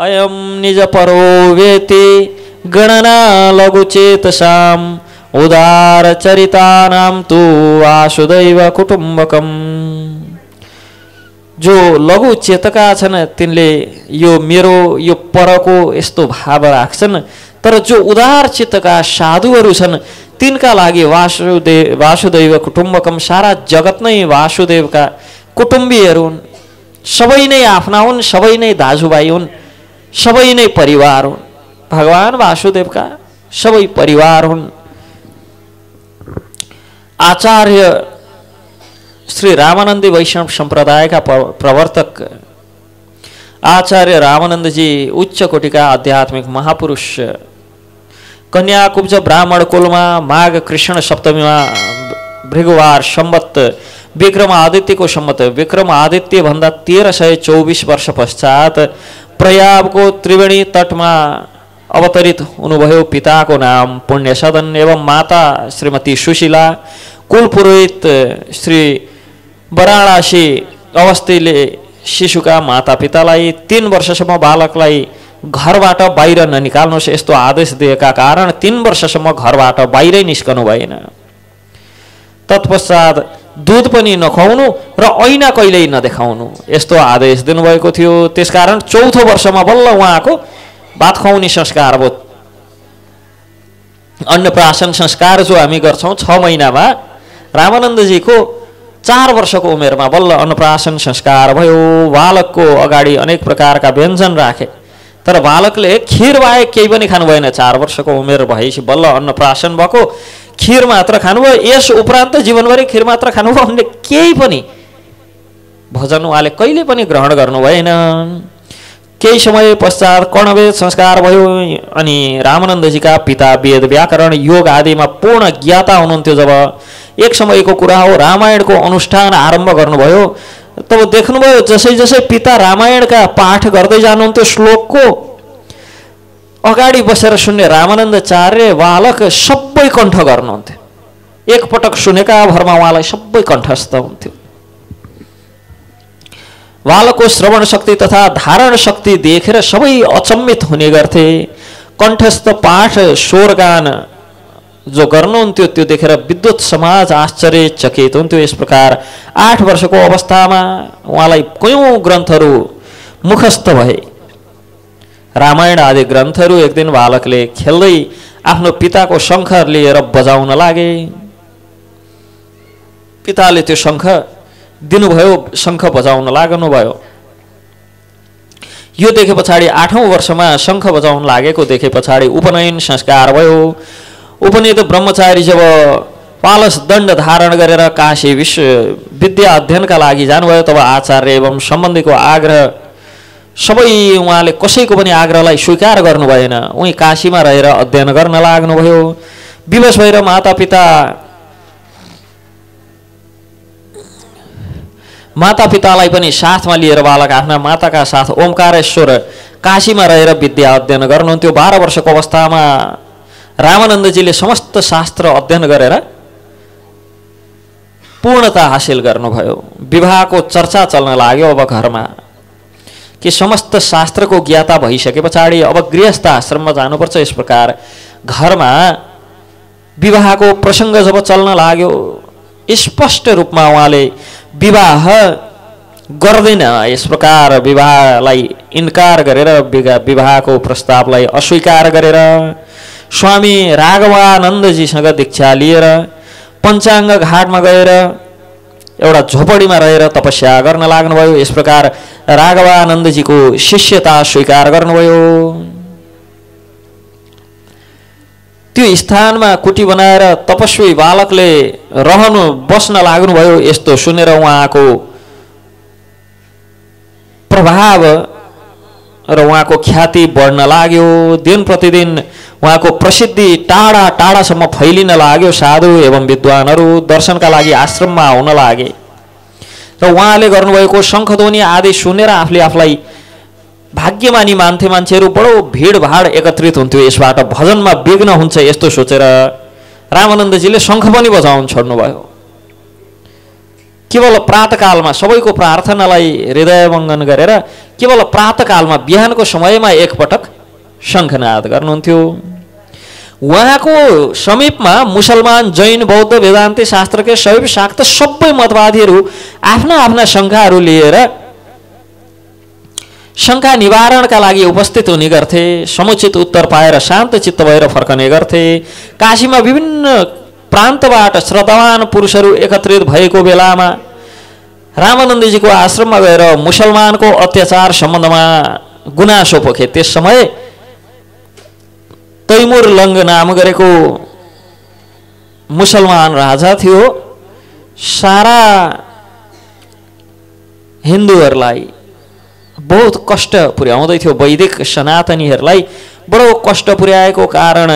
अयम निज परो वेति गणना लघुचेतसाम उदार चरितानाम तु वासुदैव कुटुम्बकम। जो लघु चेतका छन् तिनले यो मेरो यो परको यस्तो भाव राख्छन्, तर जो उदार चित्तका साधुहरू छन् तिनका लागि वासुदेव कुटुम्बकम, सारा जगत नै वासुदेवका कुटुम्बीहरू हुन्। सबै नै आफ्ना हुन्, सबै नै दाजुभाइ हुन्, सबै नै परिवार हुन्। भगवान वासुदेवका सबै परिवार हुन्। आचार्य श्री रामानंदी वैष्णव संप्रदाय का प्रवर्तक आचार्य रामानंद जी उच्च कोटि का आध्यात्मिक महापुरुष, कन्याकुब्ज ब्राह्मण कुल में माघ कृष्ण सप्तमी में भृगुवार संवत विक्रमादित्य को संवत विक्रमादित्य भन्दा 1324 वर्ष पश्चात प्रयाग को त्रिवेणी तट में अवतरित हुनुभयो। पिता को नाम पुण्यसदन एवं माता श्रीमती सुशीला। कुल पुरोहित श्री वाराणसी अवस्थीले शिशुका माता पितालाई 3 वर्षसम्म बालकलाई घरबाट बाहिर ननिकाल्नुहोस् यस्तो आदेश दिएका कारण 3 वर्षसम्म घरबाट बाहिरै निस्कनु भएन। तत्पश्चात दूध पनि नखुवाउनु र ऐना कहिल्यै नदेखाउनु यस्तो आदेश दिनुभएको थियो। त्यसकारण 4थो वर्षमा बल्ल उहाँको भात खुवाउने संस्कार भयो। अन्नप्राशन संस्कार जो हामी गर्छौं 6 महिनामा, रामानन्दजीको 4 वर्षको उमेरमा बल्ल अन्नप्राशन संस्कार भयो। बालकको अगाडि अनेक प्रकारका व्यञ्जन राखे, तर बालकले खीर बाहेक केही पनि खानु भएन। 4 वर्षको उमेर भएपछि बल्ल अन्नप्राशन भएको, खीर मात्र खानुभयो। यस उपरान्त जीवनभरि खीर मात्र खानुभयो। उनले केही पनि भोजन उहाँले कहिले पनि ग्रहण गर्नु भएन। केही समय पश्चात कर्णवेद संस्कार भयो अनि रामानन्दजीका पिता वेद व्याकरण योग आदिमा पूर्ण ज्ञाता हुनुहुन्थ्यो। जब एक समयको कुरा हो, रामायणको अनुष्ठान आरम्भ गर्नुभयो, तब देख्नुभयो जसै जसै पिता रामायणका पाठ गर्दै जानुहुन्थ्यो श्लोकको अगाडि बसेर सुन्ने रामानन्दाचार्य बालक सबै कण्ठ गर्नुहुन्थ्यो। एकपटक सुनेका भरमा उहाँलाई सबै कण्ठस्थ हुन्थ्यो। बालकको श्रवण शक्ति तथा धारण शक्ति देखेर सबै अचम्मित हुने गर्थे। कण्ठस्थ पाठ स्वरगान जो गर्नुहुन्थ्यो त्यो देखेर विद्वत समाज आश्चर्यचकित हुन्थ्यो। यस प्रकार 8 वर्षको अवस्थामा उहाँलाई कयौं ग्रन्थहरू मुखस्थ भए। रामायण आदि ग्रन्थहरू एक दिन बालकले खेल्दै आफ्नो पिताको शङ्ख लिएर बजाउन लागे। पिताले त्यो शङ्ख दिनुभयो, शङ्ख बजाउन लाग्नुभयो। यो देखे पछाडि 8औं वर्षमा शङ्ख बजाउन लागेको देखे पछाडि उपनयन संस्कार भयो। उपनीत ब्रह्मचारी जब पालस दण्ड धारण गरेर काशी विश्व विद्या अध्ययनका लागि जानुभयो, तब आचार्य एवं सम्बन्धीको आग्रह सबै उहाँले कसैको पनि आग्रहलाई स्वीकार गर्नु भएन। उही काशीमा रहेर अध्ययन गर्न लाग्नुभयो। विवश भएर माता पितालाई पनि साथमा लिएर बालक आफ्ना माताका साथ ओमकारेश्वर काशीमा रहेर विद्या अध्ययन गर्नुहुन्थ्यो। 12 वर्षको अवस्थामा रामानन्दजीले समस्त शास्त्र अध्ययन गरेर पूर्णता हासिल गर्नुभयो। विवाहको चर्चा चल्न लाग्यो अब घरमा कि समस्त शास्त्रको ज्ञाता भइसके पछाडि अब गृहस्थ आश्रममा जानुपर्छ। यस प्रकार घरमा विवाहको प्रसङ्ग जब चल्न लाग्यो, स्पष्ट रूपमा उहाँले विवाह गर्दैन यस प्रकार विवाहलाई इन्कार गरेर विवाहको प्रस्तावलाई अस्वीकार गरेर स्वामी राघवानन्दजीसँग दीक्षा लिएर पञ्चाङ्ग घाटमा गएर एउटा झोपडीमा रहेर तपस्या गर्न लाग्नुभयो। यस प्रकार राघवानन्दजीको शिष्यता स्वीकार गर्नुभयो। त्यो स्थानमा कुटी बनाएर तपस्वी बालकले बस्न लाग्नुभयो। यस्तो सुनेर उहाँको प्रभाव र उहाँको ख्याति बढ्न लाग्यो। दिन प्रतिदिन उहाँको प्रसिद्धि टाढा टाढासम्म फैलिन लाग्यो। साधु एवं विद्वानहरू दर्शनका लागि आश्रममा आउन लागे र उहाँले गर्नुभएको शङ्खध्वनि आदि सुनेर आफूलाई भाग्यमानी मान्थे मान्छेहरू बडो भिडभाड एकत्रित हुन्थ्यो। यसबाट भजनमा विघ्न हुन्छ यस्तो सोचेर रामानन्दजीले शङ्ख पनि बजाउन छोड्नुभयो। केवल प्रातःकालमा सबैको प्रार्थनालाई हृदयङ्गम गरेर केवल प्रातःकालमा बिहानको समयमा एकपटक शङ्खनाद गर्नुहुन्थ्यो। उहाँको समीपमा मुसलमान, जैन, बौद्ध, वेदान्ती, शास्त्रके, शैव, शाक्त सबै मतवादीहरू आफ्ना आफ्ना शङ्खाहरू लिएर शङ्का निवारणका लागि उपस्थित हुने गर्थे। समुचित उत्तर पाएर शान्त चित्त भएर फर्कने गर्थे। काशीमा विभिन्न प्रान्तबाट श्रद्धावान पुरुषहरू एकत्रित भएको बेलामा रामानन्दजीको आश्रममा गएर मुसलमानको अत्याचार सम्बन्धमा गुनासो पोखे। त्यस समय तैमुर लङ्ग नाम गरेको मुसलमान राजा थियो। सारा हिन्दूहरूलाई बहुत कष्ट पुर्याउँदै थियो। वैदिक सनातनीहरूलाई बडो कष्ट पुर्याएको कारण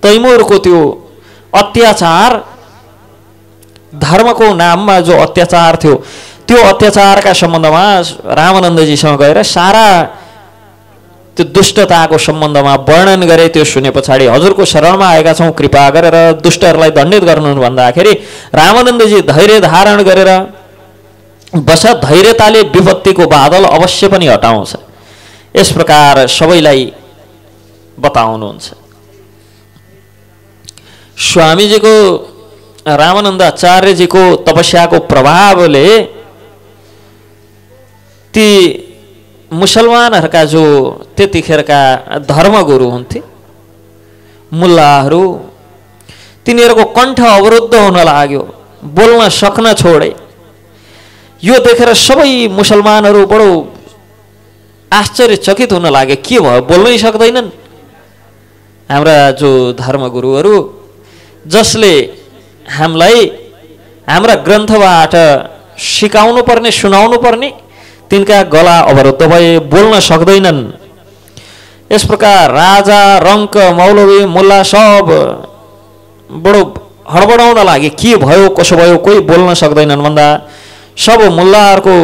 तैमुरको त्यो अत्याचार, धर्मको नाममा जो अत्याचार थियो, त्यो अत्याचारका सम्बन्धमा रामानन्दजीसँग गएर सारा त्यो दुष्टताको सम्बन्धमा वर्णन गरे। त्यो सुने पछाडि हजुरको शरणमा आएका छौँ, कृपा गरेर दुष्टहरूलाई दण्डित गर्नु भन्दाखेरि रामानन्दजी धैर्य धारण गरेर बस, धैर्यताले विपत्तिको बादल अवश्य पनि हटाउँछ, यस प्रकार सबैलाई बताउनुहुन्छ। स्वामीजीको, रामानन्द आचार्यजीको तपस्याको प्रभावले ती मुसलमानहरूका जो त्यतिखेरका धर्मगुरु हुन्थे, मुल्लाहरू, तिनीहरूको कण्ठ अवरुद्ध हुन लाग्यो, बोल्न सक्न छोडे। यो देखेर सबै मुसलमानहरू बडो आश्चर्यचकित हुन लागे। के भयो, बोल्नै सक्दैनन्? हाम्रा जो धर्मगुरुहरू, जसले हामीलाई हाम्रा ग्रन्थबाट सिकाउनु पर्ने, सुनाउनु पर्ने, तिनका गला अवरुद्ध भए, बोल्न सक्दैनन्। यस प्रकार राजा, रङ्क, मौलवी, मुल्ला सब बडो हडबडाउन लागे। के भयो, कसो भयो, कोही बोल्न सक्दैनन् भन्दा सब मुल्लाहरूको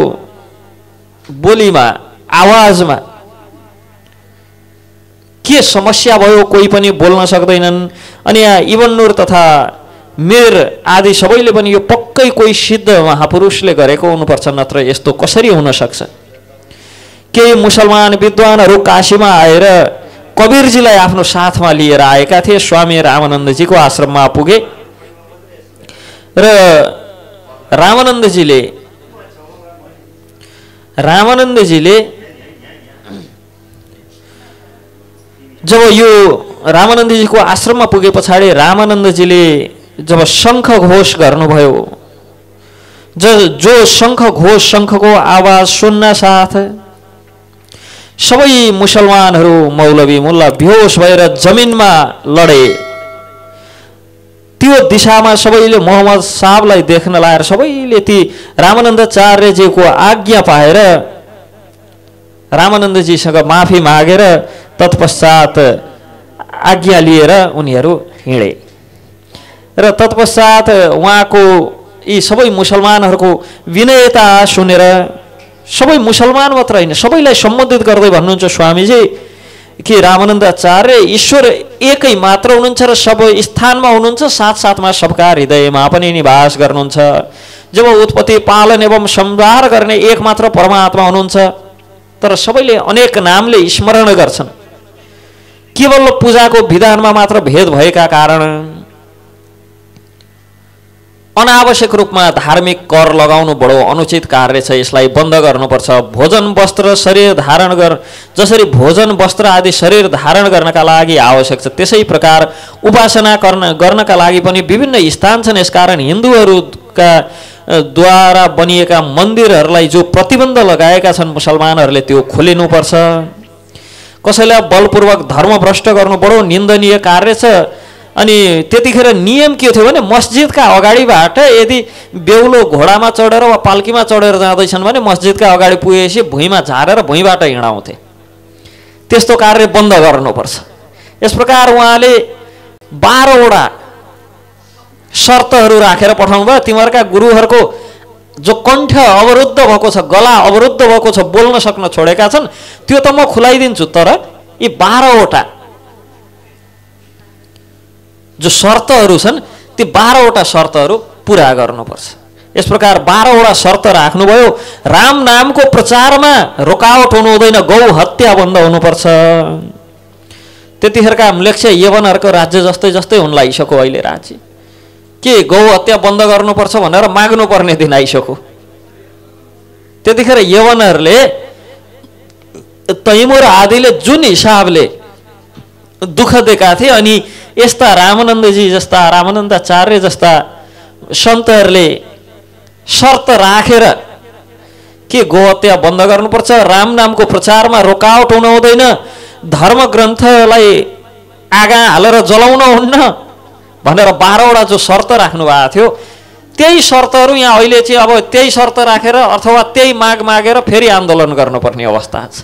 बोलीमा, आवाजमा के समस्या भयो, कोही पनि बोल्न सक्दैनन्। अनि यहाँ इबन-नुर तथा मिर आदि सबैले पनि यो पक्कै कोही सिद्ध महापुरुषले गरेको हुनुपर्छ, नत्र यस्तो कसरी हुन सक्छ। केही मुसलमान विद्वानहरू काशीमा आएर कबीरजीलाई आफ्नो साथमा लिएर आएका थिए। स्वामी रामानन्दजीको आश्रममा पुगे र रामानन्दजीले जब यो रामानन्दजीको आश्रममा पुगे पछाडि रामानन्दजीले जब शङ्ख घोष गर्नुभयो, जो शङ्ख घोष, शङ्खको आवाज सुन्न साथ सबै मुसलमानहरू, मौलवी, मुल्ला बेहोस भएर जमिनमा लडे। त्यो दिशामा सबैले मोहम्मद साहबलाई देख्न लाएर सबैले ती रामानन्दाचार्यजीको आज्ञा पाएर रामानन्दजीसँग माफी मागेर तत्पश्चात आज्ञा लिएर उनीहरू हिँडे। र तत्पश्चात उहाँको यी सबै मुसलमानहरूको विनयता सुनेर, सबै मुसलमान मात्र होइन सबैलाई सम्बोधित गर्दै भन्नुहुन्छ स्वामीजी कि रामानन्दाचार्य ईश्वर एकै मात्र हुनुहुन्छ र सब स्थानमा हुनुहुन्छ, साथसाथमा सबका हृदयमा पनि निवास गर्नुहुन्छ। जब उत्पत्ति, पालन एवं संहार गर्ने एकमात्र परमात्मा हुनुहुन्छ, तर सबैले अनेक नामले स्मरण गर्छन्। केवल पूजाको विधानमा मात्र भेद भएका कारण अनावश्यक रूपमा धार्मिक कर लगाउनु बडो अनुचित कार्य छ, यसलाई बन्द गर्नुपर्छ। भोजन, वस्त्र, शरीर धारण जसरी भोजन, वस्त्र आदि शरीर धारण गर्नका लागि आवश्यक छ, त्यसै प्रकार उपासना गर्नका लागि पनि विभिन्न स्थान छन्। यसकारण हिन्दूहरूका द्वारा बनिएका मन्दिरहरूलाई जो प्रतिबन्ध लगाएका छन् मुसलमानहरूले, त्यो खोलिनुपर्छ। कसैलाई बलपूर्वक धर्मभ्रष्ट गर्नु बडो निन्दनीय कार्य छ। अनि त्यतिखेर नियम के थियो भने मस्जिदका अगाडिबाट यदि बेहुलो घोडामा चढेर वा पाल्कीमा चढेर जाँदैछन् भने मस्जिदका अगाडि पुगेपछि भुइँमा झारेर भुइँबाट हिँडाउँथे। त्यस्तो कार्य बन्द गर्नुपर्छ। यस प्रकार उहाँले 12 वटा शर्तहरू राखेर पठाउनु भयो। तिमीहरूका गुरुहरूको जो कण्ठ अवरुद्ध भएको छ, गला अवरुद्ध भएको छ, बोल्न सक्न छोडेका छन्, त्यो त म खुलाइदिन्छु, तर यी 12 वटा जो शर्तहरू छन् ती 12 वटा शर्तहरू पुरा गर्नुपर्छ। यस प्रकार 12वटा शर्त राख्नुभयो। राम नामको प्रचारमा रोकावट हुनु हुँदैन, गौ हत्या बन्द हुनुपर्छ। त्यतिखेरका म्लेच्छ यवनहरूको राज्य जस्तै जस्तै हुन लागिसक्यो अहिले राज्य। के गौ हत्या बन्द गर्नुपर्छ भनेर माग्नु पर्ने दिन आइसक्यो। त्यतिखेर यवनहरूले तैमुर आदिले जुन हिसाबले दुःख दिएका थिए, अनि यस्ता रामानन्दजी जस्ता, रामानन्दाचार्य जस्ता सन्तहरूले शर्त राखेर के गोहत्या बन्द गर्नुपर्छ, राम नामको प्रचारमा रोकावट हुन हुँदैन, धर्म ग्रन्थलाई आगा हालेर जलाउन हुन्न भनेर 12वटा जो शर्त राख्नु भएको थियो, त्यही शर्तहरू यहाँ अहिले चाहिँ अब त्यही शर्त राखेर अथवा त्यही माग मागेर फेरि आन्दोलन गर्नुपर्ने अवस्था छ।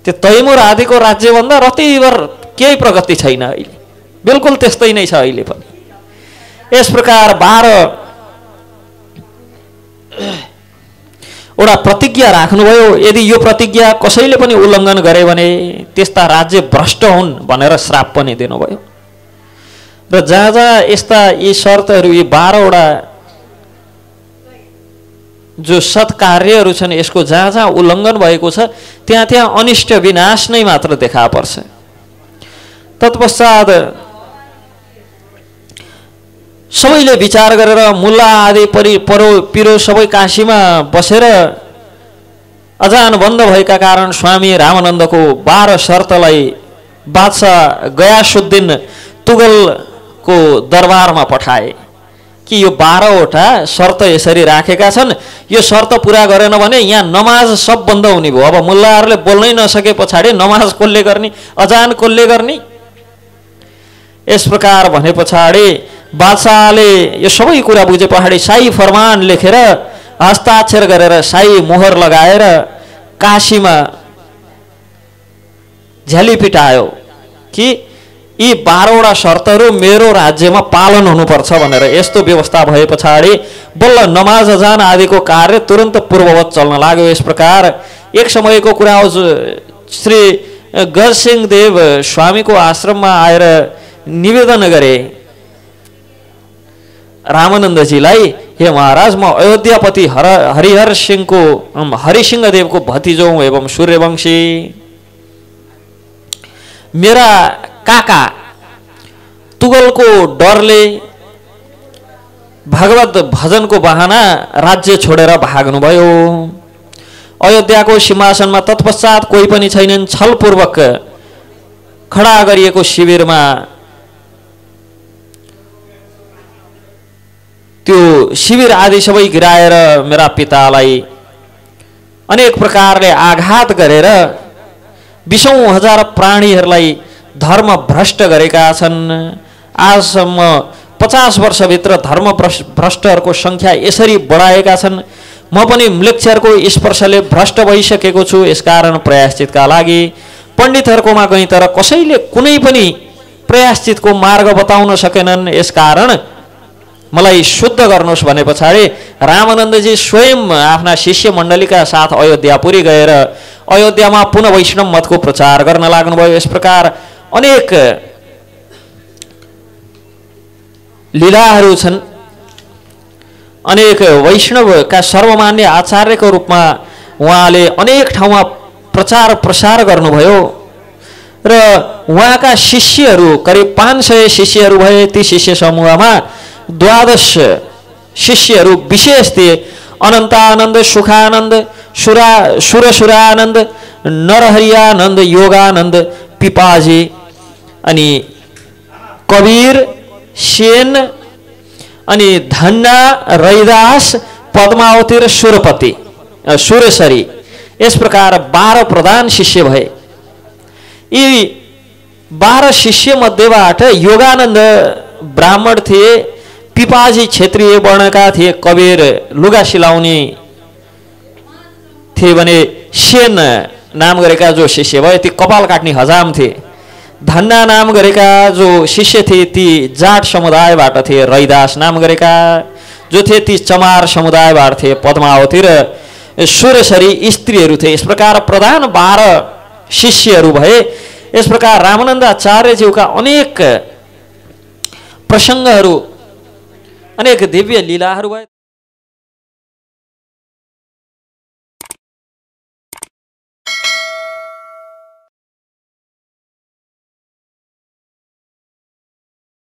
त्यो तैमुर आदिको राज्यभन्दा रतिभर केही प्रगति छैन अहिले, बिल्कुल त्यस्तै नै छ अहिले पनि। यस प्रकार 12वटा प्रतिज्ञा राख्नुभयो। यदि यो प्रतिज्ञा कसैले पनि उल्लङ्घन गरे भने त्यस्ता राज्य भ्रष्ट हुन् भनेर श्राप पनि दिनुभयो। र जहाँ जहाँ यस्ता यी शर्तहरू, यी 12वटा जो सत्कार्यहरू छन्, यसको जहाँ जहाँ उल्लङ्घन भएको छ त्यहाँ त्यहाँ अनिष्ट विनाश नै मात्र देखा पर्छ। तत्पश्चात सबैले विचार गरेर मुल्ला आदि पिरो सबै काशीमा बसेर अजान बन्द भएका कारण स्वामी रामानन्दको 12 शर्तलाई बादशाह गयासुद्दिन तुगलको दरबारमा पठाए कि यो 12वटा शर्त यसरी राखेका छन्, यो शर्त पुरा गरेन भने यहाँ नमाज सब बन्द हुने भयो। अब मुल्लाहरूले बोल्नै नसके पछाडि नमाज कसले गर्ने, अजान कसले गर्ने? यस प्रकार भने पछाडि बादशाहले यो सबै कुरा बुझे पछाडि शाही फरमान लेखेर हस्ताक्षर गरेर शाही मोहर लगाएर काशीमा झ्याली पिटायो कि यी 12वटा शर्तहरू मेरो राज्यमा पालन हुनुपर्छ भनेर। यस्तो व्यवस्था भए पछाडि बल्ल नमाज अजान आदिको कार्य तुरन्त पूर्ववत चल्न लाग्यो। यस प्रकार एक समयको कुरा हो, श्री गजसिंह देव स्वामीको आश्रममा आएर निवेदन गरे रामानन्दजीलाई, हे महाराज, म अयोध्यापति हरिहर सिंहको हरिसिंह देवको भतिजो हूँ एवं सूर्यवंशी। मेरा काका तुगलको डरले भगवत भजनको बहाना राज्य छोडेर भाग्नुभयो। अयोध्याको सिंहासनमा तत्पश्चात कोही पनि छैनन्। छलपूर्वक खडा गरिएको शिविरमा त्यो शिविर आदि सबै गिराएर मेरा पितालाई अनेक प्रकारले आघात गरेर 20औं हजार प्राणीहरूलाई धर्म भ्रष्ट गरेका छन्। आजसम्म 50 वर्षभित्र धर्म भ्रष्टहरूको संख्या यसरी बढाएका छन्। म पनि म्लेच्छरको स्पर्शले भ्रष्ट भइसकेको छु। यसकारण प्रायश्चितका लागि पण्डितहरूकोमा गएँ, तर कसैले कुनै पनि प्रायश्चितको मार्ग बताउन सकेनन्। यसकारण मलाई शुद्ध गर्नुहोस् भने पछाडि रामानन्दजी स्वयं आफ्ना शिष्य मण्डलीका साथ अयोध्यापुरी गएर अयोध्यामा पुनः वैष्णव मतको प्रचार गर्न लाग्नुभयो। यस प्रकार अनेक लीलाहरू छन्। अनेक वैष्णवका सर्वमान्य आचार्यको रूपमा उहाँले अनेक ठाउँमा प्रचार प्रसार गर्नुभयो र उहाँका शिष्यहरू करिब 500 शिष्यहरू भए। ती शिष्य समूहमा 12 शिष्यहरू विशेष थिए। अनन्तानन्द, सुखानन्द, सुरसुरानन्द, नरहरियानन्द, योगानन्द, पिपाजी, अनि कबीर, सेन, अनि धन्ना, रैदास, पद्मावती र सुरेश्वरी। यस प्रकार 12 प्रधान शिष्य भए। यी 12 शिष्य मध्येबाट योगानन्द ब्राह्मण थिए, पिपाजी क्षेत्रीय वर्णका थिए, कबीर लुगा सिलाउने थिए भने सेन नाम गरेका जो शिष्य भए ती कपाल काट्ने हजाम थिए। धन्ना नाम गरेका जो शिष्य थिए ती जाट समुदायबाट थिए। रैदास नाम गरेका जो थिए ती चमार समुदायबाट थिए। पद्मावती र सुरेश्वरी स्त्रीहरू थिए। यस प्रकार प्रधान 12 शिष्यहरू भए। यस प्रकार रामानन्दाचार्यज्यूका अनेक प्रसङ्गहरू अनेक दिव्य लीलाहरू भए।